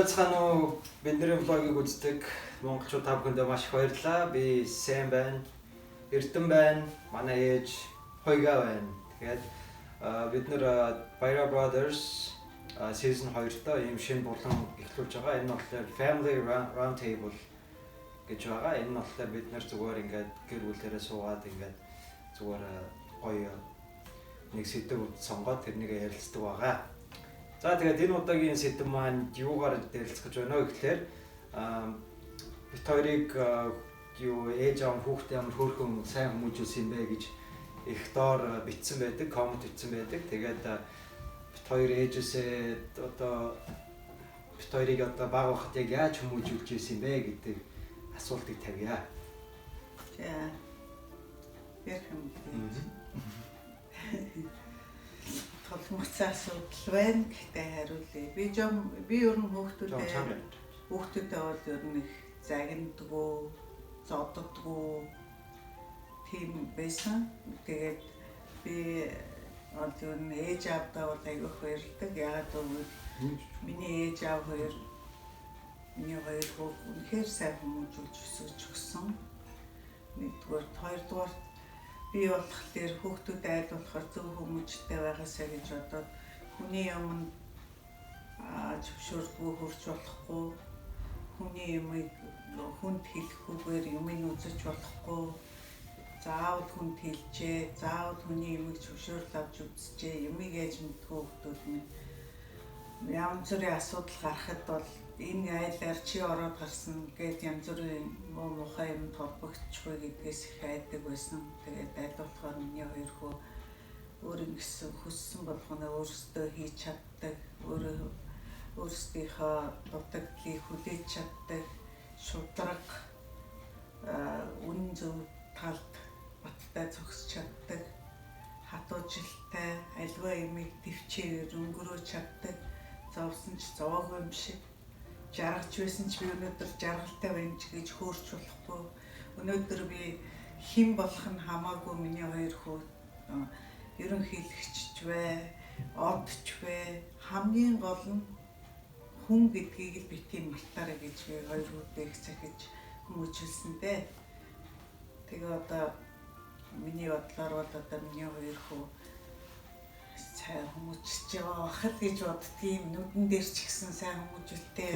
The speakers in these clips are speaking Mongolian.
Байцгаана уу бидний влогийг үздэг монголчууд та бүхэндээ маш их баярлалаа. Би Сэм байна. Эрдэнэ байна. Манай ээж Хойгаа байна. Тэгээд бид нэр Bayra Brothers season 2-тоо ийм шинэ булан эхлүүлж байгаа. Энэ нь болохоор Family Round Table гэж байгаа. Энэ нь болохоор бид нар зүгээр ингээд гэр бүлээрээ суугаад ингээд зүгээр гоё нэг сэдв сонгоод тэрнийг ярилцдаг байгаа. За тэгээд энэ удаагийн сэдв маань юугаар ярилцах гэж байна вэ гэхээр бид хоёрыг юу ээж аав хүүхдээ ямар хөөрхөн сайн хүмүүжүүлсэн юм бэ гэж их доор бичсэн байдаг, коммент бичсэн байдаг. Тэгээд бид хоёр ээжээсээ одоо бид хоёрыг одоо баг байхад яг яаж хүмүүжүүлж ирсэн юм бэ гэдэг асуултыг тавья. За. Ярих юм. Толгомцоо асуудал байна. Гэхдээ хариулъя. Би ер нь хүүхдүүдэд бол ер нь их загиндгүү, зоддгүү тийм байсан. Тэгээд би ер нь ээж аавдаа бол айгүйх баярлдаг. Яагаад гэвэл миний ээж аав хоёр хүү үнэхээр сайн хүмүүжүүлж өсгөж өгсөн. Нэгдүгээр, хоёрдугаар би болохоор хүүхдүүд айл болохоор зөв хүмүүжтэй байгаасаа гэж бодоод хүний өмнө зөвшөөрдгөө хурж болохгүй, хүний юмыг хүнд хэлэхгүйгээр юмыг үзэж болохгүй, заавал хүнд хэлжээ, заавал хүний юмыг зөвшөөрөл авч үзчихээ, юмыг яаж мэдгүй хүүхдүүд нь янз бүрийн асуудал гарахад бол энэ айлаар чи ороод гарсан гэд янз бүрийн муухай юм толбогдчихгүй гэдгээс их айдаг байсан. Тэгээд айлуулахаар миний хоёр хүү өөрийн гэсэн хүссэн болгоно өөрсдөө хийж чаддаг, өөрсдийнхөө дутагдлыг хүлээж чаддаг, шударга үнэн зөв талд баттай зогсож чаддаг, хатуужилтай альва юмыг төвчээр өнгөрөөж чаддаг, зовсон ч зовоогүй юм шиг жаргаж байсан ч би өнөөдөр жаргалтай байна ч гэж хөөрч болохгүй. Өнөөдөр би хэн болох нь хамаагүй миний хоёр хүү ерөнхийлөгч бай, одч бай, хамгийн гол нь хүн гэдгийг л битгий мартаарай гэж би хоёр хүүхдээ их захиж хүмүүжүүлсэндээ. Тэгээ одоо миний бодлоор бол одоо миний хоёр хүү сайн хүмүүжиж байгаа хэл гэж боддгийн нүдэн дээр ч ихсэн сайн хүмүүжүүлтэй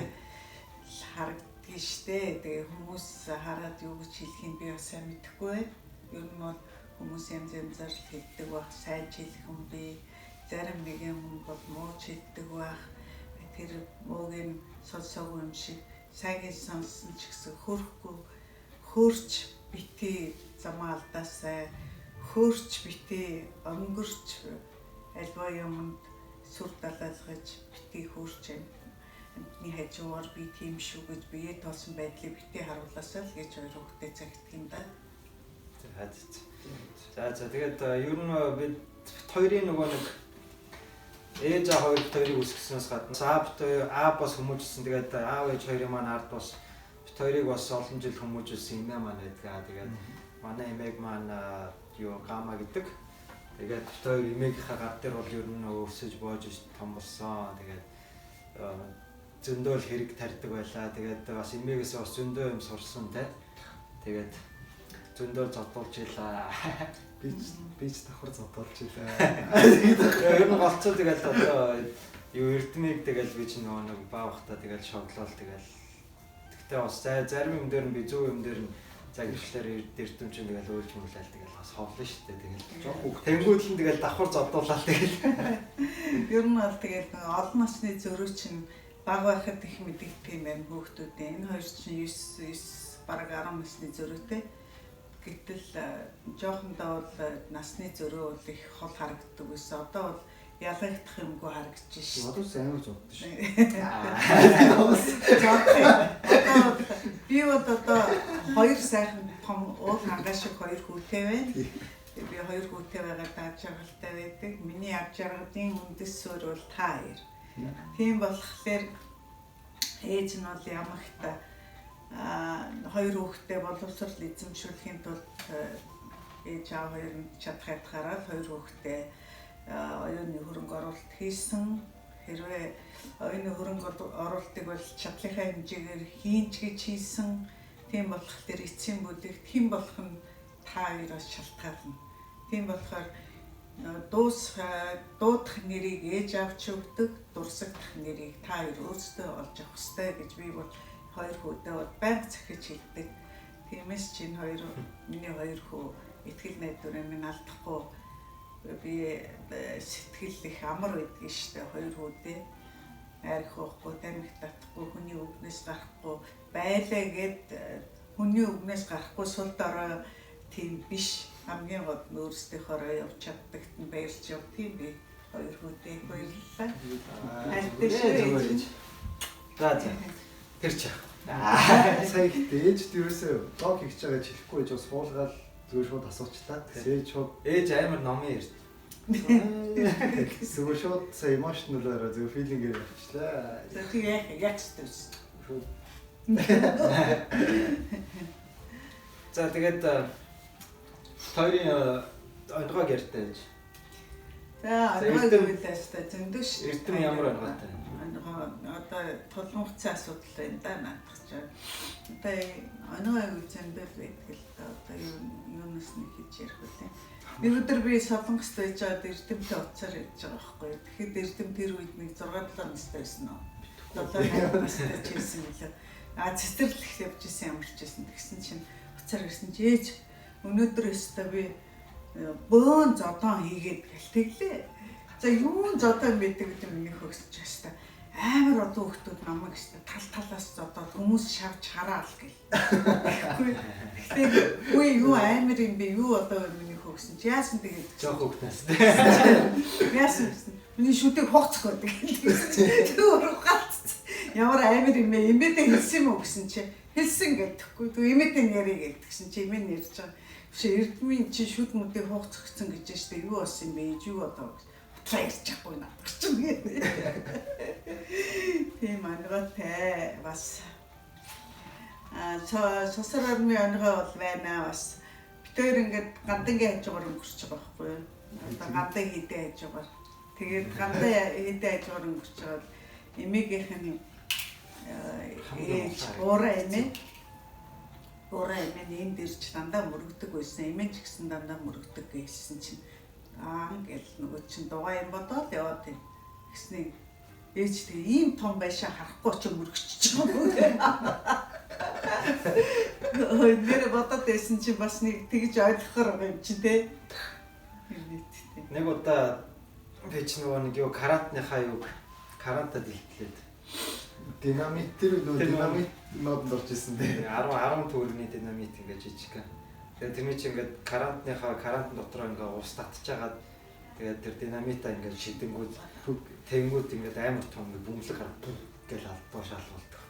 харагддаг штэ. Тэгээ хүмүүс хараад юу гэж хэлхийг би бас сайн мэдэхгүй байна. Ер нь бол хүмүүс янз янзаар хэлдэг байх, сайн ч хэлэх юм би, зарим нэгэн хүн бол муу ч хэлдэг байх. Тэр мууг нь сонсоогүй юм шиг сайгийг сонссон ч гэсэн хөөрч битгий замаа алдаасай, хөөрч битгий өнгөрч альва юмд сүр далаалгаж битгий хөөрч амтны хажуугаар би тийм шүү гэж бие тоосон байдлыг битгий харуулаасаа л гэж хоёр хүүхдээ цагтдаг юм да. За тэгээд ер нь бид хоёрын нөгөө нэг ээж аав хоёрыг үсгэснээс гадна аав бас хүмүүжсэн. Тэгээд аав ээж хоёрын маань ард бас бид хоёрыг бас олон жил хүмүүжүүлсэн эмээ маань байдаг. Тэгээд манай эмээг маань юу гама гэдэг. Тэгээд бид хоёр эмээгийнхаа гар дээр бол ер нь өсөж боож том болсон. Тэгээд зөндөл хэрэг тарьдаг байлаа. Тэгээд бас эмээгээс бас зөндөө юм сурсан те. Тэгээд зөндөө зодуулж илаа. Би ч давхар зодуулж илаа. Ер нь болцоо тэгээд одоо юу эрдмийг тэгээд би ч нөгөө нэг баахта тэгээд шоглол тэгээд тэгтээ бас зарим юм дээр нь би зөв юм дээр нь загварчлаар эрдэм чинь тэгээд өөлж мөглөөл тэгээд бас ховлоо штэ тэгээд жоох үг тэнгүүд нь тэгээд давхар зодуулаад тэгээд ер нь бол тэгээд олон насны зөрүү чинь баг байхад их мэдэгдэх юм байна хүүхдүүдээ. Энэ хоёр чинь 9 бараг 10 насны зөрүүтэй. Гэтэл жоохондоо бол насны зөрөө бол их хол харагддаг байсан. Одоо бол ялагдах юмгүй харагдаж шээ. Одоо амар зоддоо шүү. Би одоо хоёр сайхан том уул хангаа шиг хоёр хүүтэй байна. Би хоёр хүүтэй байгаад аж жаргалтай байдаг. Миний аж жаргалын үндэс суурь бол та хоёр. Тийм болохоор ээж нь бол ямар ихтэй хоёр хүүхдээ боловсрол эзэмшүүлэхийн тулд ээж аав хоёр нь чадхад гараад хоёр хүүхдээ оюуны хөрөнгө оруулалт хийсэн. хэрвээ оюуны хөрөнгө оруулалтыг бол чадлынхаа хэмжээгээр хийн ч гэж хийсэн. Тийм болохоор эцсийн бүлэгт хэн болох нь та хоёроос шалтгаална. Тийм болохоор дуудах нэрийг ээж авч өгдөг, дурсагдах нэрийг та хоёр өөрсдөө олж авах хэрэгтэй гэж би бол хоёр хүүдээ бол байнга захиж хэлдэг. Тиймээс чинь миний хоёр хүү итгэл найдвараа минь алдахгүй би сэтгэл их амар байдгийн штэ хоёр хүүдээ арх уухгүй, тамхи татахгүй, хүний үгнээс гарахгүй байлаа гэд хүний үгнээс гарахгүй сул дорой тийм биш. Хамгийн гол нь өөрсдийнхоороо явж чаддагт нь баярлж яв. Тийм би хоёр хүүдээ баярлалаа. За тэр чи. Сая ихтэй ээж дээрээсээ блог хийж байгаа ч хэлэхгүй гэж суулгаад зүгээр шууд асуучлаа. Тэгсээ шууд Ээж амар номын ярд. зүгээр шууд сая эмоционалаараа зүгээр филингээр авчлаа. За тэгээ яг зүс. Шууд За тэгээд хоёрын онгойг ярьтаа ээж. За онгойгоос та зөндөш. Эрдэм ямар онгойтай? Одоо толгон хугацаа асуудал байна да наадах чинь. Одоо онгойг зөндөл байдаг л да. Одоо юунаас нэг хийж ярих үлээ. Нэг өдөр би Солонгост байж байгаад Эрдэмтэй уцаар явж байгаа байхгүй. Тэгэхэд Эрдэм тэр үед нэг 6-7 настай байсан уу? 7 настай ч байсан билээ. Цэцэрлэх явж исэн ямарч исэн. Тэгсэн чинь уцаар ирсэн чи ээж өнөөдөр өстө би бөөн зодон хийгээд гэлтэглээ. За юун зодон мэддэг гэдэг миний хөгсөж хэвээр амар одоо хүмүүс намайг хэвээр талаас зодоод хүмүүс шавж хараал гэл. Тэгэхээр үгүй юу амар юм бэ? Юу одоо миний хөгсөн чи яасан тэгээд Жох хөгнөөс. яасан гэсэн. Миний шүдэг хугацах гэдэг. Түр галц. Ямар амар юм бэ? Имэдэ хэлсэн юм уу гэсэн чи хэлсэн гэдэггүй. Түр имэдэ нэрээ гэдгсэн чи имэ нэрж байгаа. Биш эрдмийн чи шүд мүдээ хугацгцсан гэж штэ юу болсон юм бэ? Юу одоо ярьж чадахгүй надад ч юм. Тийм ангаатай бас сосор армын ангаа бол байна бас. Битээр ингээд гандангийн хажуугаар өнгөрч байгаа байхгүй юу? Одоо гандан хийдэ хажуугаар. Тэгээд гандан хийдэ хажуугаар өнгөрч байгаа эмээгийнх нь уураа эмээ. Уураа эмээ энд ирж дандаа мөрөгдөг байсан. Эмээ ч гэсэн дандаа мөрөгдөг гэсэн чинь ингээл нөгөө чин дугаа юм бодоод яваад тийм гэсний ээж тэгээ ийм том байшаа харахгүй ч мөрөгчж байгаа юм. Нэр бодоод байсан чи бас нэг тэгж ойлгохоор байгаа юм чи те. Нэг удаа би ч нөгөө нэг юу карантныхаа юу карантад илтлээд динамит тэр нөгөө динамит модд орж исэн дээ. 10 төгрөгийн динамит ингээд жижиг. Тэгээд тэрний чинь ингээд карантныхаа карантин дотор ингээд ус татчихагаад тэгээд тэр динамитаа ингээд шидэнгүүд тэнгүүд ингээд амар том бөмбөлөг гараад гэж алдаа шалгуулдаг.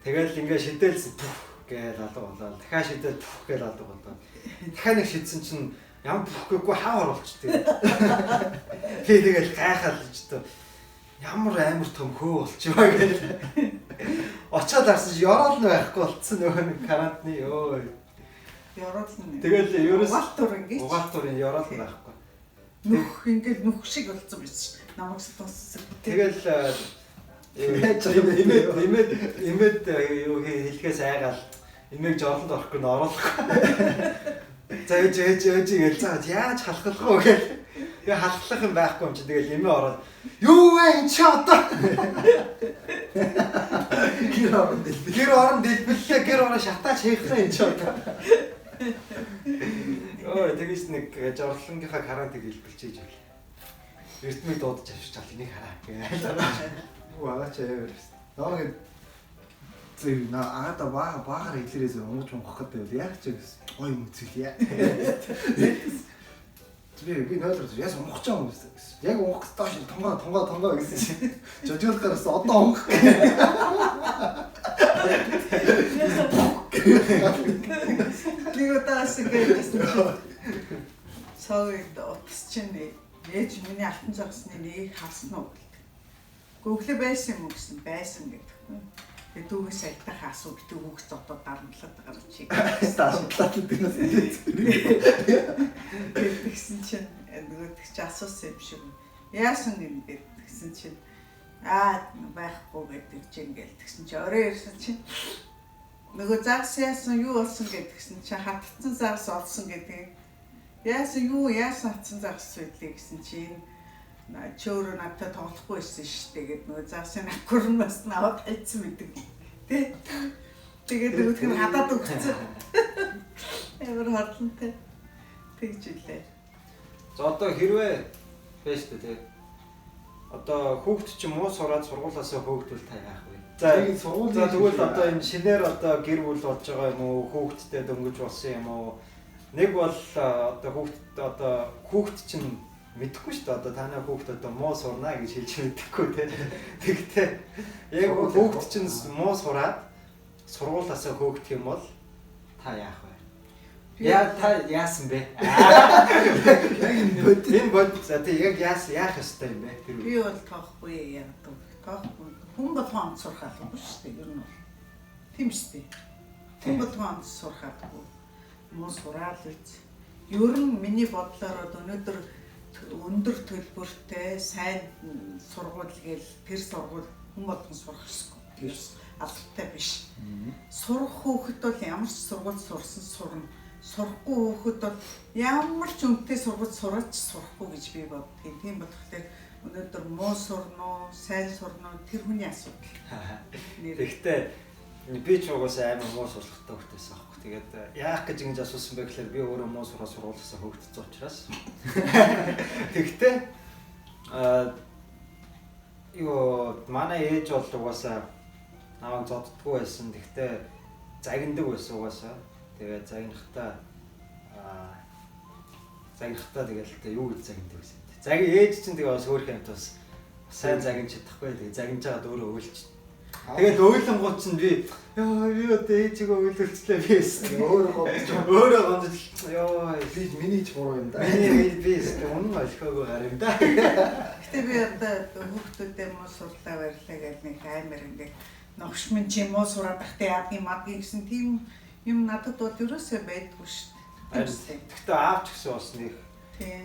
Тэгэл ингээд шидэлсэн гэж алга болоо. Дахиад шидэл гэж алга болоо. Дахиад нэг шидсэн чинь ямар бүхгүй хаа оруулчихдаг. Би тэгэл гайхаад л ч тоо ямар амар том хөө болчихваа гэж. Очоод харсан чи ёроол нь байхгүй болцсон нөгөө нэг карантины ёо. Ёроол нь. Тэгэл ерөөс угаалтур ёроол нь байхгүй. Нүх ингээд нүх шиг болцсон биш. Намайг сонссон. Тэгэл имэд юу хэлхээс айгаал имэг жорлонд орохгүй н оруулахгүй. За ээж гэж цаад яаж халахлах вэ гэх. Тэгээ халахлах юм байхгүй юм чи тэгэл имээ ороод юу вэ энэ ч одоо. Гэр орон дэлбэллээ гэр орон шатаач хийхрээ энэ ч одоо. Ой тэгээс нэг жорлонгийнхаа карантыг хэлбэлчээж байл. Эрдмийг дуудаж авчиж чал энийг хараа гэж. Уаач яавэр. Наагаад зөв наада баагаар хэлээрээс онгож онгох гэдэг яг ч гой мөцөлье. Би нөөлөж яс онгох ч юм гэсэн. Яг онгох доош тонгоо гэсэн чинь жожигол гараас одоо онгох. Нэг удаас ингэсэн чинь сауд утас чинь ээж миний алтан цагсны нэг харсан уу гэдэг. Гүглээ байсан юм уу гэсэн байсан гэдэг. Тэгээ дүүгээс айтах асуу битүү хүүхд зодод дарамтлаад гарч чиг. Дарамтлаад дэнэс. Тэгсэн чинь нөгөөдөг чи асуусан юм шиг. Яасан юм бэ гэсэн чинь Байхгүй гэдэг чинь ингээл тэгсэн чи орой ирсэн чи нөгөө загас яасан юу болсон гэдгсэн чи хатцсан загас олсон гэдэг. Яасан хатцсан загас үлээ гэсэн чи энэ чөөрөө надад тоглохгүй байсан шүү дээ гэд нөгөө загасын акурнаас наваад хайцсан мэдэг. Тэ. Тэгээд нөгөөх нь хадаад өгсөн. Ямар хотлонтой. Тэгж үлээ. За одоо хэрвээ байж тээ. Одоо хүүхд чинь муу сураад сургуулаасаа хөөгдвөл та яах вэ? За тэгвэл одоо энэ шинээр одоо гэр бүл болж байгаа юм уу? Хүүхдтэй дөнгөж болсон юм уу? Нэг бол одоо хүүхд чинь мэдэхгүй шүү дээ. Одоо танай хүүхд одоо муу сурнаа гэж хэлж мэдэхгүй те. Тэгтээ яг хүүхд чинь муу сураад сургуулаасаа хөөгдөх юм бол та яах вэ? Та яасан бэ? Энэ бод за тэг яг яах ёстой юм бэ? Би бол тоохгүй яг тоохгүй. Хүн болгон сурах албагүй шүү дээ. Ер нь бол. Тийм шүү дээ. Хүн болгон сурах албагүй. Муу сураал үз. Ер нь миний бодлоор өнөөдөр өндөр төлбөртэй сайн сургууль гээл тэр сургууль хүн болгон сурах ёсгүй. Албатай биш. Сурах хүүхэд бол ямар ч сургууль сурсан сурна. Сурахгүй хүүхэд бол ямар ч үнэтэй сургууль сураач сурахгүй гэж би боддгийн. Тийм болохоор өнөөдөр муу сурноо, сайн сурноо тэр хүний асуудал. Тэгэхдээ би ч угаасаа амар муу сурахтай хөлтөөс аахгүй. Тэгээд яах гэж ингэж асуусан бэ гэхээр би өөрөө муу сураа сургуулиасаа хөөгдсөн учраас. Тэгэхдээ манай ээж бол угаасаа намайг зоддггүй байсан. Тэгэхдээ загиндаг байсан угаасаа. Тэгээд загинахтаа тэгэл юу гэж загиндаг байсан. Ээж чинь тэгээ бас өөр хэмт бас сайн загинж чадахгүй. Тэгээ загинж байгаад өөрөө өөлч. Тэгээд өөлөнгууд чинь би одоо ээжигээ өөлөлцлээ би өөрөө гомдож би миний ч буруу юм да. Би үнэн ойлгоогүй гар юм да. Гэтэ би одоо хүүхдүүдээ муу сурлаа барилаа гэж нэг амар ингээ новш минь чи муу сураад тахтай яадгийн мадгийн гэсэн тийм юм надад бол ерөөсөө байдгүй шүү дээ. Гэхдээ аавч гэсэн бас нэг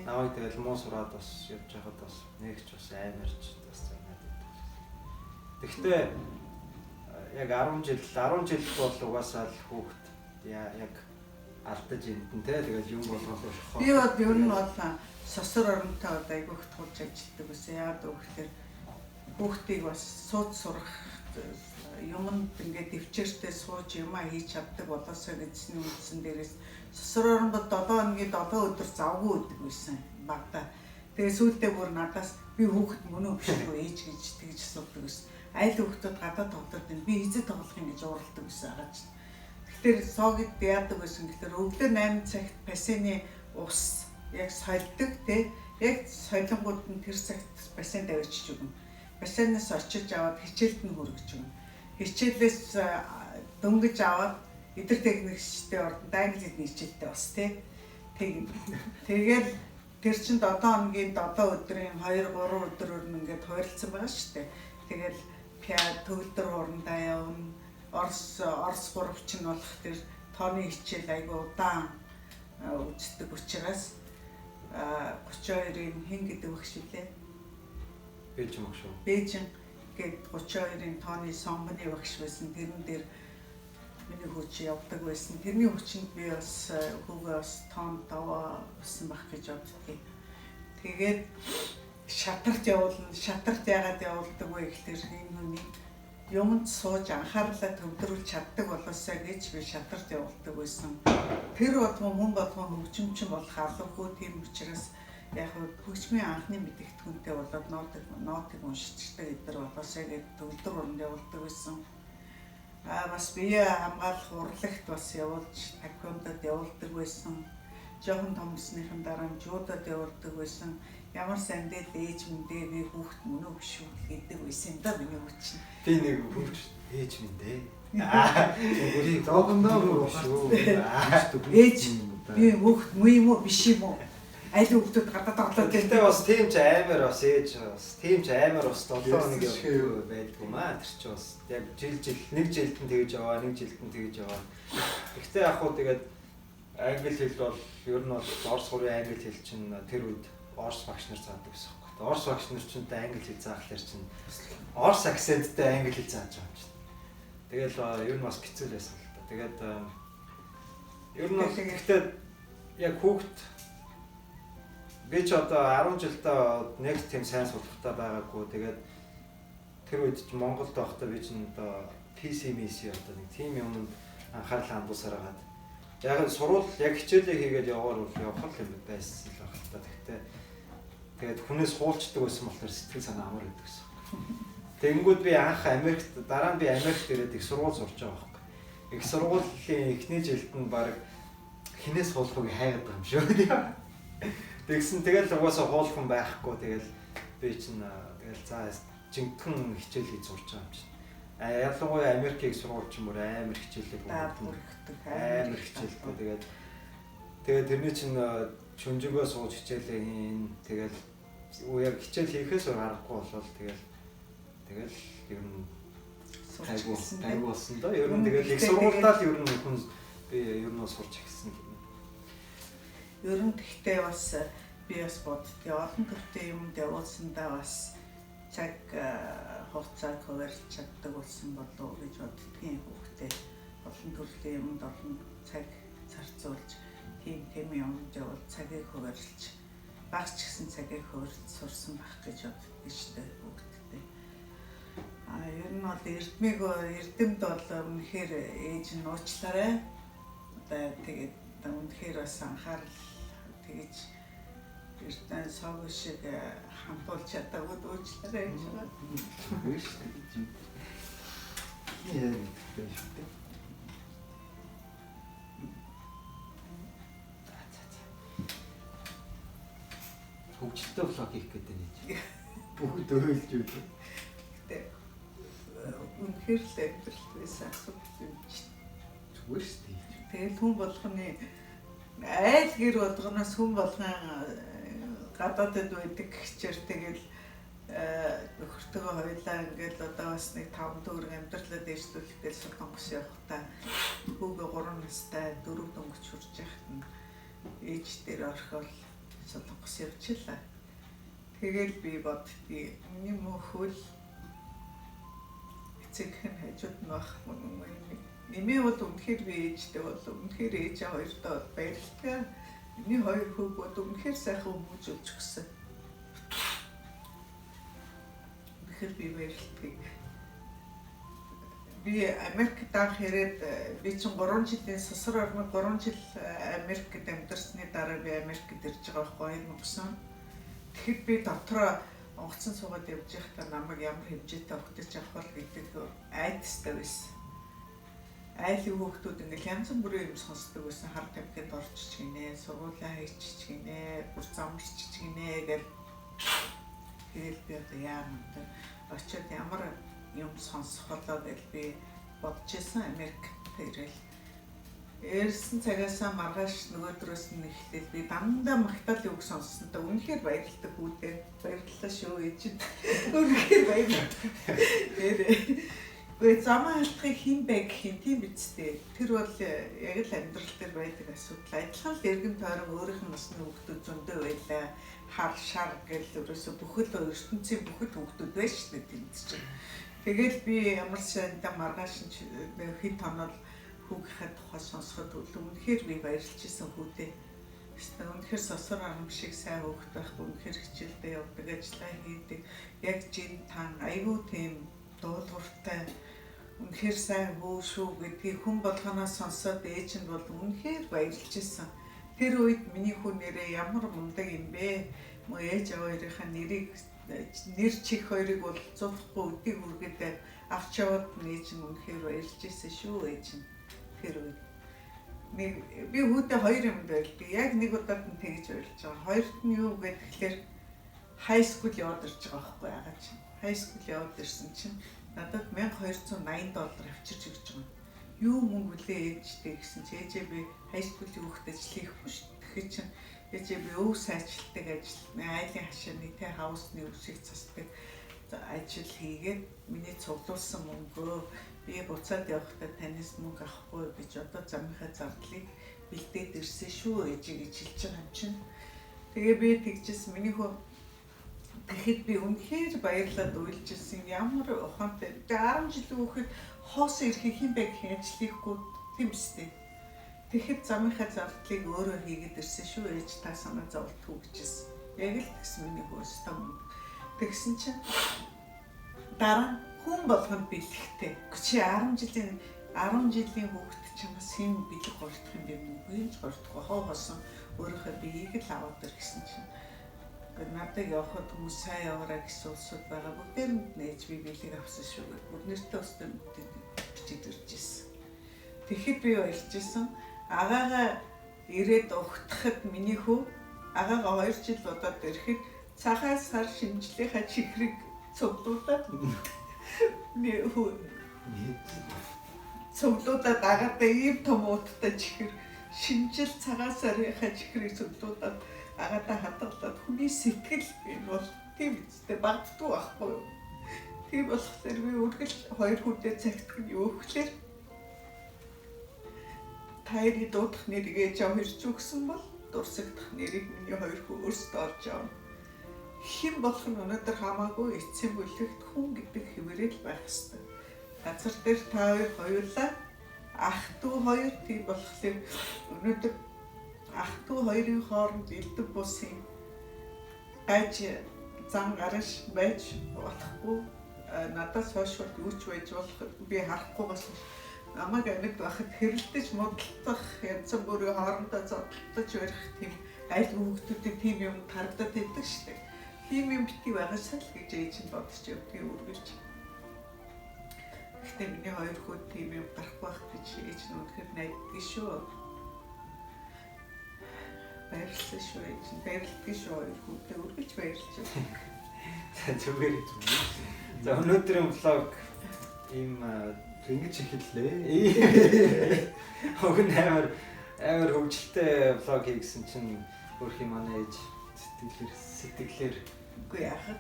намайг тэгэл муу сураад бас явж байхад бас нэг ч бас амарч бас надад. Гэхдээ яг 10 жил бол угаасаа л хүүхд яг алдаж эндэн те тэгэл юм болгох болох. Би бол ер нь бол сосор оронтой айгүйх тулж ажилладаг гэсэн. Яагаад гэвэл хүүхдийг бас сууд сурах юмд ингээд дэвчээртэй сууж юмаа хийж чаддаг болоосоо гэжсний үндсэн дээрээс сосор орон бол 7 хоногийн 7 өдөр завгүй өгдөг байсан багтаа. Тэгээ сүүлдээ бүр надаас би хүүхэд мөн үү биш үү ээж гэж тэгж асуудаг байсан. Айл хүүхдүүд гадаад тоглоод байна. Би эзэд тоглох юм гэж ууралдаг байсан агаач. Тэгэхээр соогд яадаг байсан гэхээр өглөө 8 цагт бассейны ус яг сольдог те. Яг солонгууд нь тэр цагт бассейнд авчиж өгнө. Бассейнаас очиж аваад хичээлд нь хүргэж өгнө. Хичээлээс дөнгөж аваад эдэр техникчтэй ордон англи хэлний хичээлтэй бас тий. Тэгээд тэр чинь 7 хоногийн 7 өдрийн 2 3 өдрөөр нь ингээд хойрлцсан байгаа шүү дээ. Тэгэл төгөлдөр хоорондоо явна. Орос гуравч нь болох тэр тооны хичээл айгу удаан үздэг учраас 32-ын хэн гэдэг багш үлээ? Бээжин багш уу? Бээжин гээд 32-ын тооны сонгоны багш байсан. Тэрэн дээр миний хүүч явдаг байсан. Тэрний хүчинд би бас хүүгээ бас тоон даваа болсон байх гэж боддгийг. Тэгээд шатарт явуулна. Шатарт яагаад явуулдаг вэ гэхээр энэ хүний юмд сууж анхаарлаа төвлөрүүлж чаддаг болоосаа гэж би шатарт явуулдаг байсан. Тэр болгон хүн болгон хөгжимчин болох албагүй тийм учраас яг хөгжмийн анхны мэдээлэлтгүнтэй болоод ноотыг уншчихдаг эдгээр болоосаа гэж төвлөр уранд явуулдаг байсан. Бас бие хамгаалах урлагт бас явуулж таквондод явуулдаг байсан. Жохон томсныхын дараа жуудад явуулдаг байсан. Ямар сандэл ээж мэндээ би хүүхэд мөн үү биш үү гэдэг байсан да миний хүүч. Би нэг хүүч ээж мэндээ. Би зоогондоо шүү. Ээж би хүүхэд мөн юм уу биш юм уу? Айл хүүхдүүд гадаад тоглоод гэхдээ бас тийм ч амар бас ээж бас тийм ч амар бас 7 хоног явдаг байдгүй маа тэр чи бас яг нэг жилд нь тэгж яваа нэг жилд нь тэгж яваа. Гэхдээ яг хуу тэгээд англи хэл бол ер нь бол орос сурын англи хэл чинь тэр үед орос багш нар заадаг гэсэн юм. Орос багш нар ч англи хэл заахлаар чинь Орос акценттэй англи хэл зааж байгаа юм чинь. Тэгэл ер нь бас хэцүү байсан л та. Тэгээд ер нь бол гэхдээ яг хүүхд би ч одоо 10 жилдээ нэг тийм сайн сургалтаа байгаагүй. Тэгээд тэр үед ч Монголд байхдаа би чинь одоо PC одоо нэг тийм юмд анхаарал хандуулсаар хагаад яг сурвал яг хичээлээ хийгээд явах юм байсан л байна л та. Тэгээд хүнээс хуулцдаг байсан болохоор сэтгэл санаа амар гэдэг гэсэн. Тэгэнгүүт би анх Америкт дараа нь би Америкт ирээд их сургууль сурч байгаа байхгүй. Их сургуулийн эхний жилд нь баг хинээс хуулахыг хайгаад байгаа юм шүү. Тэгсэн тэгэл угаасаа хуулах юм байхгүй. Тэгэл би чинь тэгэл за жинхэнэ хичээл хийж сурч байгаа юм чинь. Ялангуяа Америкийг сургууль ч юм уу амар хичээлээ бүрддэг амар хичээлтэй. Тэгээд тэрний чинь чүнжэнгөө сууж хичээлээ хийн. Тэгэл яг хичээл хийхээс аргагүй болол тэгэл ер нь тайвуу болсон доо. Ер нь тэгэл их сургуультаа л ер нь хүн би ер нь сурч ирсэн юм. Ер нь тэгтээ бас би бас боддгийн олон төрлийн юмд явуулсандаа бас цаг хугацааг хуваарлж чаддаг болсон болов уу гэж боддгийн хүүхдээ олон төрлийн юмд олон цаг зарцуулж тийм юмд явуул цагийг хуваарлж багч гэсэн цагийг хуваарлж сурсан байх гэж боддог шүү дээ хүүхдтэй. Ер нь бол эрдэмд бол үнэхээр ээж нь уучлаарай. Одоо тэгээд үнэхээр бас анхаарал тэгэж эрдэн сав шиг хамтуулж чадаагүй уучлаарай гэж байна. Биш үү? Яа гэж бэ? Хөгжилтэй влог хийх гэдэг нь чи. Бүгд өөлж үү. Үнэхээр л амьдралд байсан асуудал юм чи. Зүгээр шүү дээ. Тэгэл хүн болгоны айл гэр болгоноос хүн болгон гадаадд байдаг гэчээр тэгэл нөхөртөөгөө хоёлаа ингээд одоо бас нэг 5 төгрөг амьдралаа дээшлүүлэхдээ Солонгос явахдаа хүүгээ 3 настай 4 дөнгөж хүрч яхад нь ээж дээр орхиол Солонгос явчихлаа. Тэгэл би боддгийг юм хөл эцэгхэн хажууд нь байх юм. Нэмээ бол үнэхээр би ээжтэй бол үнэхээр ээжээ хоёртоо баярлалаа. Миний хоёр хүүг бол үнэхээр сайхан хүмүүжүүлж өгсөн. Үнэхээр би баярлалаа. Би Америкт анх ирээд би чинь 3 жилийн сасар орнод 3 жил Америкт амьдарсны дараа би Америкт ирж байгаа байхгүй 2009 он. Тэгэхээр би дотроо онгоцон суугаад явж байхдаа намайг ямар хэмжээтэй өгтөж авах вэ гэдэг айдастай байсан. Айлын хүүхдүүд ингээл янз бүрийн юм сонсдог байсан. Хар тамхинд орчих гинэ, сургуулаа хийчих гинэ, бүр замарчих гинэ гэл. Тэгэл би одоо яамд очиод ямар юм сонсох болоо гэж би бодож исэн Америкт ирэл. Эрсэн цагаасаа маргааш нөгөөдрөөс нь эхлээл би дандаа магтаал үг сонссонтой үнэхээр баярлалтай хүүдээ. Баярлалаа шүү ээж. Үнэхээр баярлалаа. Гээ замаа алдахыг хэн бэ гэх юм тийм бидтэй. Тэр бол яг л амьдрал дээр байдаг асуудал. Адилхан л эргэн тойрон өөрийнх нь насны хүүхдүүд зөндөө байлаа. Хар шар гэл ерөөсө бүхэл ертөнцийн бүхэл хүүхдүүд байж шүү дээ тэнд чинь. Тэгэл би ямар сайнда маргааш хэд тонол хүүгийнхээ тухай сонсоход үнэхээр би баярлж исэн хүүдээ. Үнэхээр сосор арам шиг сайн хүүхд байх, үнэхээр хичээлдээ явдаг, ажиллаа хийдэг. Яг жин тан айгүй тийм дуулууртай үнэхээр сайн хүү шүү гэдгийг хүн болгоноос сонсоод ээж нь бол үнэхээр баярлж исэн. Тэр үед миний хүн нэрээ ямар мундаг юм бэ? Мо ээж аваарынхаа нэр чих хоёрыг бол зовхгүй өдийг үргээд авч яваад ээж нь үнэхээр баярлж исэн шүү ээж нь. Тэр үед би хүүдээ 2 юм байлгүй. Яг нэг удаад нь тэгж баярлж байгаа. Хоёрт нь юу гэхээр хай скул яваад ирж байгаа байхгүй яагаад чи. Хай скул яваад ирсэн чинь надад $1280 авчирч өгч байгаа. Юу мөнгө үлээ ээжтэй гэсэн чи ээжээ би хай скулийн хүүхдэд ажил хийхгүй шүү. Тэгэхээр чи ээжээ би өв сайжралдаг ажил, айлын хашааны тэ хаусны үсийг цасдаг ажил хийгээд миний цуглуулсан мөнгөө би буцаад явахдаа танаас мөнгө авахгүй гэж одоо замынхаа зардлыг бэлдээд ирсэн шүү ээж гэж хэлж байгаа юм чинь. Тэгээ би тэгжсэн миний хөө Тэгэхэд би үнэхээр баярлаад уйлжсэн. Ямар ухаантай. Тэгээ 10 жилийн хүүхэд хоос ирэхийг хин бэ гэх ажлыхгүй тийм үстэй. Тэгэхэд замынхаа зовлтыг өөрөө хийгээд ирсэн шүү. Ээж та санаа зовлтгүй гэжсэн. Яг л тэгсэн миний хөөс том. Тэгсэн чинь дараа хүн болгонд бэлэхтэй. Чи 10 жилийн хүүхэд чамаас хэн бэлэг гордох юм бэ? Үгүй ч гордохгүй хоо хосон өөрийнхөө биеийг л аваад ир гэсэн чинь надад явахад хүмүүс сайн яваарай гэсэн улсууд байгаа. Бүгдээрэнд нээж би бэлэг авсан шүү. Бүр нэртэй өстө бичиж иржсэн. Тэгэхэд би баярлжсэн. Агаагаа ирээд угтахад миний хүү агаагаа 2 жил удаад ирэхэд цагаан сар шинжлэхаа чихрийг цуглуулад нэг хүү цуглуулад агаад ийм том ууттай чихэр шинжил цагаан сарынхаа чихрийг цуглуулад агаадаа хадгалаад хүний сэтгэл энэ бол тийм үстэй багддгүй байхгүй юу. Тийм болохоор би үргэлж 2 хүнтэй цагтг нь юу гэхээр тайрны дуудах нэрийг ээж аваа ирж өгсөн бол дурсагдах нэрийг миний 2 хүү өөрсдөө олж авна. Хэн болох нь өнөөдөр хамаагүй эцсийн бүлэгт хүн гэдэг хэмээрэл байх ёстой. Газар дээр та хоёулаа ах дүү 2 тийм болохоор өнөөдөр ах дүү 2-ын хооронд элдв бусын гаж зам гараш байж болохгүй. Надаас хойш юу ч байж болох би харахгүй бас намайг амьд байхад хэрэлдэж модалцах янз бүрийн хоорондоо зодтолж барих тийм аль хүүхдүүдэд тийм юм харагдаад байдаг шүү дээ. Тийм юм бити байгаасаа л гэж ээж нь бодож явдгийг үргэлж. Гэхдээ миний 2 хүү тийм юм гарахгүй байх гэж ээж нь үнэхээр найддаг шүү. Баярлалаа шүү ээж нь. Баярлалаа шүү 2 хүүтэй үргэлж баярлж байна. Зүгээр. За өнөөдрийн влог ийм ингэж эхэллээ. Уг нь амар хөвгөлтэй влог хийгсэн чинь хөрх юм манай ээж сэтгэлээр үгүй яхад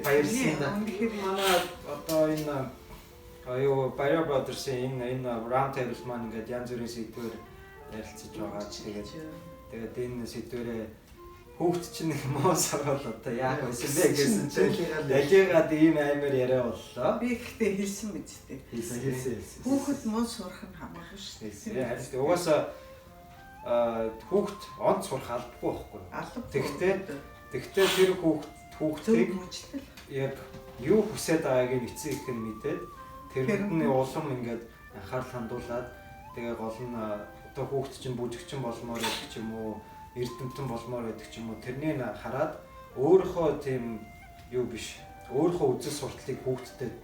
баярлсан. Тэгэхээр манай одоо энэ Баяр Brothers-ийн энэ round table маань ингээд янз бүрийн сэдвээр ярилцаж байгаа. Тэгээд энэ сэдвэрээ хүүхд чинь нэг моос ороод одоо яах вэ гэсэн чинь ялгаад ийм аймаар яриа боллоо. Би ихтэй хэлсэн биз дээ. Хэлсэн. Хүүхэд моос сурах нь хамаагүй шүү дээ. Харин угаасаа хүүхд онц сурах албагүй байхгүй юу? Тэгтээ тэр хүүхдийг яг юу хүсэж байгааг нь эцэг их нь мэдээд тэрний улам ингээд анхаарал хандуулад тэгээ гол нь одоо хүүхд чинь бүжигчин болмоор байдаг ч юм уу, эрдэмтэн болмоор байдаг ч юм уу тэрнийг хараад өөрийнхөө тийм юу биш өөрийнхөө үзэл сурталыг хүүхдэд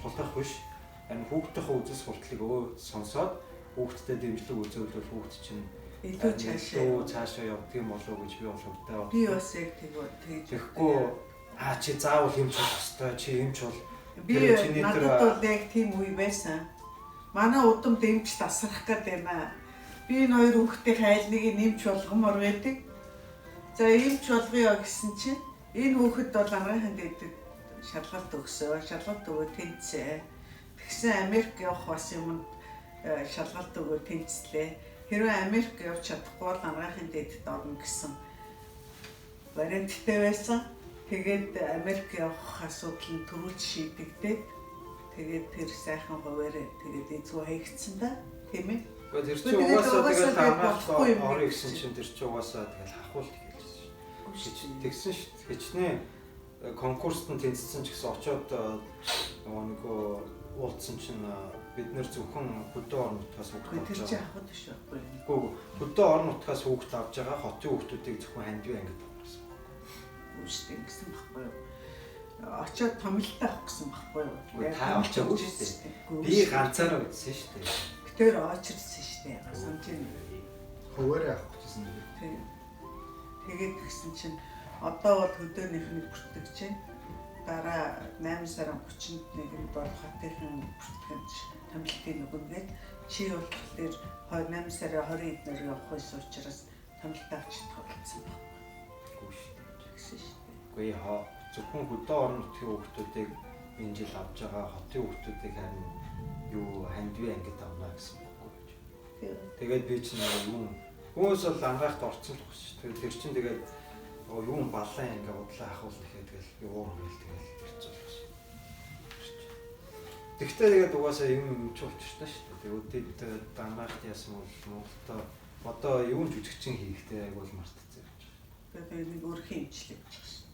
тулгах биш харин хүүхдийнхээ үзэл сурталыг сонсоод хүүхдэд дэмжлэг үзүүлвэл хүүхд чинь илүү цаашаа явдаг юм болов уу гэж би бол хөвдөө байна. Би бас яг тэгэхгүй чи заавал юмч болох ёстой чи юмч бол би надад бол яг тийм үе байсан. Манай удам дэмж тасрах гэдэг байна. Би энэ 2 хүүхдийн айл нэг нэмж болгомоор байдаг. За нэмж болгоё гэсэн чинь энэ хүүхэд бол амрахын дэдэг шалгалт өгсөө. Шалгалт өгөө тэнцээ. Тэгсэн Америк явах бас юм шалгалт өгөө тэнцлээ. Хэрвээ Америк явж чадахгүй бол амрахын дэдэд орно гэсэн варианттай байсан. Тэгээд Америк явах асуудал нь төрүүлж шийдэгдээд тэгээд тэр сайхан хуваараа тэгээд эзгүй хаягдсан да тийм ээ. Тэр чинь угаасаа тэгээд амрахгүй орё гэсэн чинь тэр чинь угаасаа тэгээд хахуулт хэлсэн шүү. Тэгсэн шүү. Хичнээн конкурст нь тэнцсэн ч гэсэн очоод нөгөө уулзсан чинь бид нэр зөвхөн хөдөө орон нутгаас хүүхд авч байгаа. Тэр чинь авах биш байхгүй. Үгүй хөдөө орон нутгаас хүүхд авч байгаа хотын хүүхдүүдийг зөвхөн хандив ангид авсан. Үстэй гэсэн байхгүй юу? Очоод томилтаа авах гэсэн байхгүй юу? Та очоод үстэй. Би ганцаараа үзсэн шүү дээ. Тэр очирсан шүү дээ. Санжин Хуваараа авах гэсэн. Тэгээд гисэн чинь одоо бол хөдөөнийх нь бүртгэж чинь дараа 8 сарын 31-нд бол хотын бүртгэж томилтын нөгөөгээд чи болохоор 8 сарын 20-нд явах байсан учраас томилтаа авч тоглосон байхгүй шүү дээ. Үгүй зөвхөн хөдөө орон нутгийн хүүхдүүдийг энэ жил авч байгаа хотын хүүхдүүдийг харин юу хандив ангид авна гэсэн байхгүй гэж. Тэгээд би чинь юм хүмүүс бол ангаахт орцсон л багш. Тэр чинь тэгээд юу юм балан ингээ бодлоо ахуул гэхэд тэгэл юу юм гээл тэгэл ирчихсэн. Тэгтээ тэгээд угаасаа юм ч болчихсон шүү дээ. Өдөрт дангаахт яасан бол Монголд одоо юу жүжигчин хийхтэй айгуул мартцсан юм чинь. Тэгээд нэг өөрхийн имчилэг болчихсон.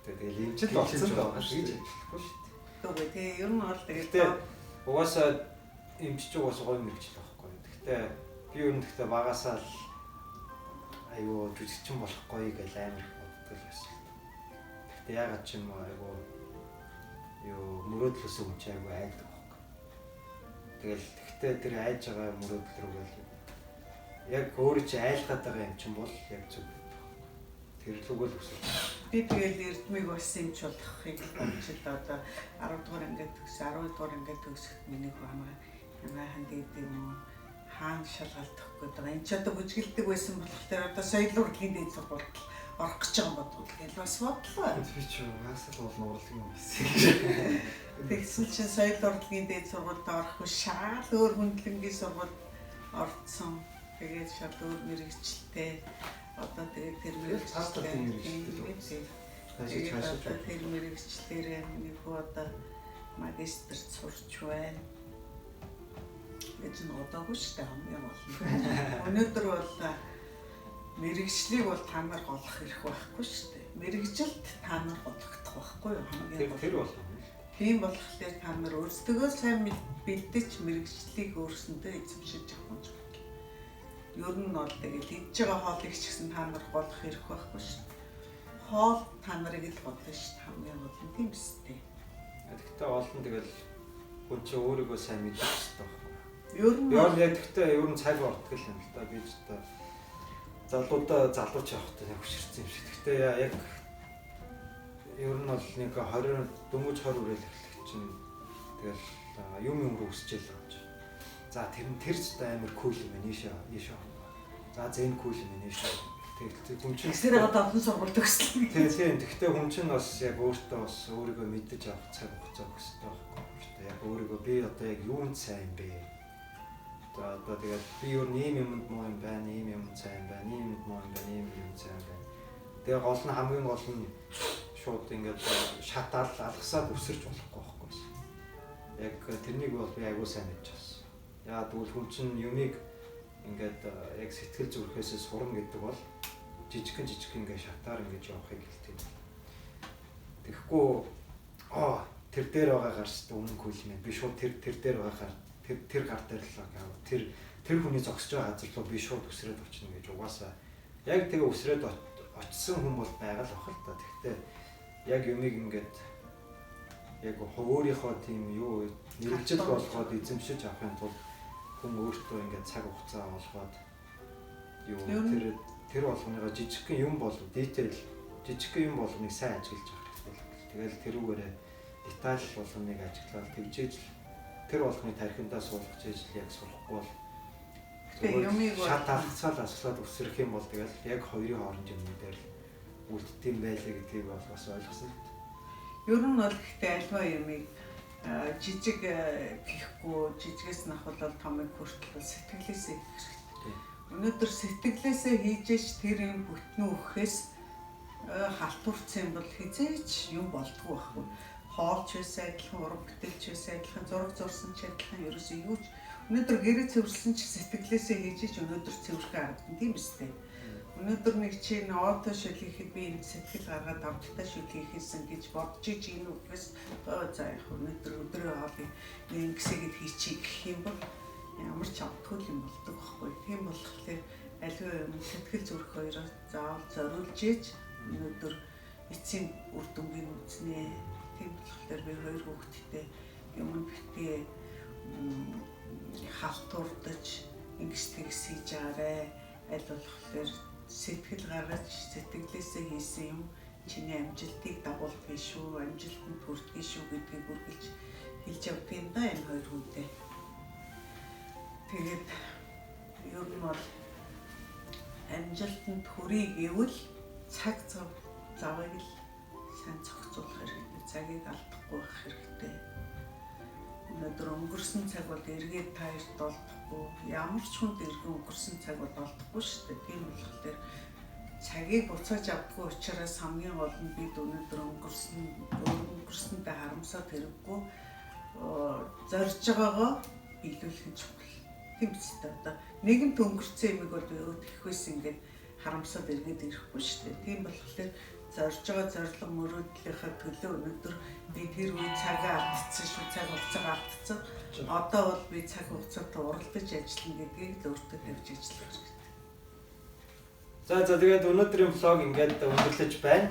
Тэгээд имчил болсон байгаа шүү дээ. Тэгэхгүй шүү дээ. Тэгээ ер нь бол тэгээд угаасаа имчч угаасаа гоё мэрэгчл байхгүй. Тэгтээ би ер нь тэгтээ багасаа л айгуу жүжигчин болохгүй гэж амар их боддог байсан. Тэгтээ ягаад ч юм уу айгуу юу мөрөөдлөөс өмнө айгуу айдаг байхгүй. Тэгэл тэгтээ тэр айж байгаа мөрөөдөл рүүгээл яг өөрөө чи айлгаад байгаа юм чинь бол яг зөв байдаг. Тэр лүгэл өсөж. Би тэгэл эрдмийг болсон юм ч болохыг бодчихлоо. Одоо 10 дугаар ингээд төгс 12 дугаар ингээд төгсөд миний хамаа ханд гэдэг юм хаан шалгалтахгүй байгаа. Энд ч одоо бүжгэлдэг байсан болохоор одоо соёл урлагийн дээд сургуульд орох гэж байгаа бодвол гэл бас бодлоо. Би ч яасаа бол нуурлаг юм байсан. Тэгсэн чинь соёл урлагийн дээд сургуульд орохгүй шал өөр хөндлөнгийн сургуульд орцсон. Тэгээд шал өөр мэрэгчлээ. Одоо тэгээд тэр мэрэгчлээ. Тэр мэрэгчлэрээ миний хүү одоо магистрт сурч байна. гэж одоогүй шүү дээ хамгийн гол. Өнөөдөр бол мэрэгчлийг бол та нар голох хэрэг байхгүй шүү дээ. Мэрэгжилт та нар голохдох байхгүй юу хамгийн гол. Тэр бол. Тийм болохоор та нар өөрсдөө сайн бэлдэж мэрэгчлийг өөрсөндөө эзэмшиж авах юм. Ер нь бол тэгээд идж байгаа хоолыг ч гэсэн та нар голох хэрэг байхгүй шүү дээ. Хоол та нарыг л голно шүү дээ хамгийн гол нь тийм үстэй. Тэгэхдээ олон тэгэл хүн чи өөрийгөө сайн мэдэх хэрэгтэй байна. Ер нь яг гэхдээ ер нь цаг ордог юм л да. Би ч одоо залуудаа залууч явахдаа яг хөшөрсөн юм шиг. Гэхдээ яг ер нь бол нэг 20 дөнгөж 20 үрэл эхлэх чинь тэгэл юм руу өсөж л байгаа. За тэр ч амар кул юм байна ийшээ. За зэн кул юм байна ийшээ. Тэгэл хүн чинь экстрээ одоо олон сургууль төгслөө. Тийм. Гэхдээ хүн чинь бас яг өөртөө бас өөрийгөө мэдэж авах цаг хугацаа өгсөй байхгүй. Яг өөрийгөө би одоо яг юунд сайн бэ? Одоо тэгээд би юу нэм юмд муу юм байна, ийм юм сайн байна, ийм юм муу юм байна, ийм юм сайн байна. Тэгээд гол нь хамгийн гол нь шууд ингээд шатаал алгасаад өсөрч болохгүй байхгүй. Яг тэрнийг бол би аягүй сайн мэдэж байна. Яа тэгвэл хүн чинь юмыг ингээд яг сэтгэл зүрхээсээ сурна гэдэг бол жижигхэн ингээд шатаар ингээд явахыг хэлдэг. Тэгэхгүй тэр дээр байгаа гарч үнэн кул юм. Би шууд тэр дээр байгаа тэр гар дээр л тэр хүний зогсож байгаа газар руу би шууд өсрээд очно гэж угаасаа яг тэгээ өсрээд очсон хүн бол байгаа л бах л та. Тэгтээ яг юмыг ингээд яг өөрийнхөө тийм юу нэржил болгоод эзэмшиж авахын тулд хүн өөртөө ингээд цаг хугацаа олгоод юу тэр болгоныгоо жижигхэн юм болов detail жижигхэн юм болгоныг сайн ажиглаж авах хэрэгтэй. Тэгэл тэрүүгээрээ деталь болгоныг ажиглаад тэгжээж тэр болгоны тархиндаа суулгаж ижил яг сурахгүй бол шат алгацаал асуулаад өсрөх юм бол тэгэл яг хоёрын хооронд юм дээр үлддэм байлаа гэдгийг бол бас ойлгосон. Ер нь бол гэхдээ альва юмыг жижиг гэхгүй жижигээс нь авах бол томыг хүртэл сэтгэлээсээ хийх хэрэгтэй. Өнөөдөр сэтгэлээсээ хийжээч тэр юм бүтнүү өгөхөөс халтурцсан бол хизээч юм болдгоо байхгүй. Хоолч байсан адилхан, уран бүтээлч байсан адилхан, зураг зурсан ч адилхан ерөөсөө юу ч өнөөдөр гэрээ цэвэрлсэн ч сэтгэлээсээ хийж өнөөдөр цэвэрхээ харагдана тийм үстэй. Өнөөдөр нэг чинь ото шил хийхэд би энэ сэтгэл гаргаад авдагтай шил хийхээсэн гэж бодож иж энэ үгээс за яг өнөөдөр өдрөө хоолыг ингэсэгэд хийчих гэх юм бол ямар ч автгүй юм болдог байхгүй. Тийм болохоор аливаа юм сэтгэл зүрх хоёроо заавал зориулж иж өнөөдөр эцсийн үр дүнгийн үзнэ. Тийм болохоор би хоёр хүүхэдтэй юм битээ халтурдаж ингэс тэгс хийж аваарэ. Аль болохоор сэтгэл гаргаж сэтгэлээсээ хийсэн юм чиний амжилтыг дагуулдаг шүү, амжилтанд хүрдэг шүү гэдгийг үргэлж хэлж явдаг юм да энэ хоёр хүнтэй. Тэгээд ер нь бол амжилтанд хүрэх гэвэл цаг завыг л сайн зохицуулах хэрэгтэй. Цагийг алдахгүй байх хэрэгтэй. Өнөөдөр өнгөрсөн цаг бол эргээд таярт олдохгүй. Ямар ч хүнд өнгөрсөн цаг бол олдохгүй шүү дээ. Тийм болохоор цагийг буцааж авдаггүй учраас хамгийн гол нь бид өнөөдөр өнгөрсөндөө харамсаад хэрэггүй зорж байгаагаа биелүүлэх нь чухал. Тийм биз дээ. Одоо нэгэнт өнгөрцөн юмыг бол өөх байсан ингээд харамсаад эргээд ирэхгүй шүү дээ. Тийм болохоор зорж байгаа зорилго мөрөөдлийнхаа төлөө өнөөдөр би тэр үе цагаа алдсан шүү, цаг хугацаагаа алдсан. Одоо бол би цаг хугацаатай уралдаж ажиллана гэдгийг л өөртөө тавьж ажиллах хэрэгтэй. За тэгээд өнөөдрийн влог ингээд өндөрлөж байна.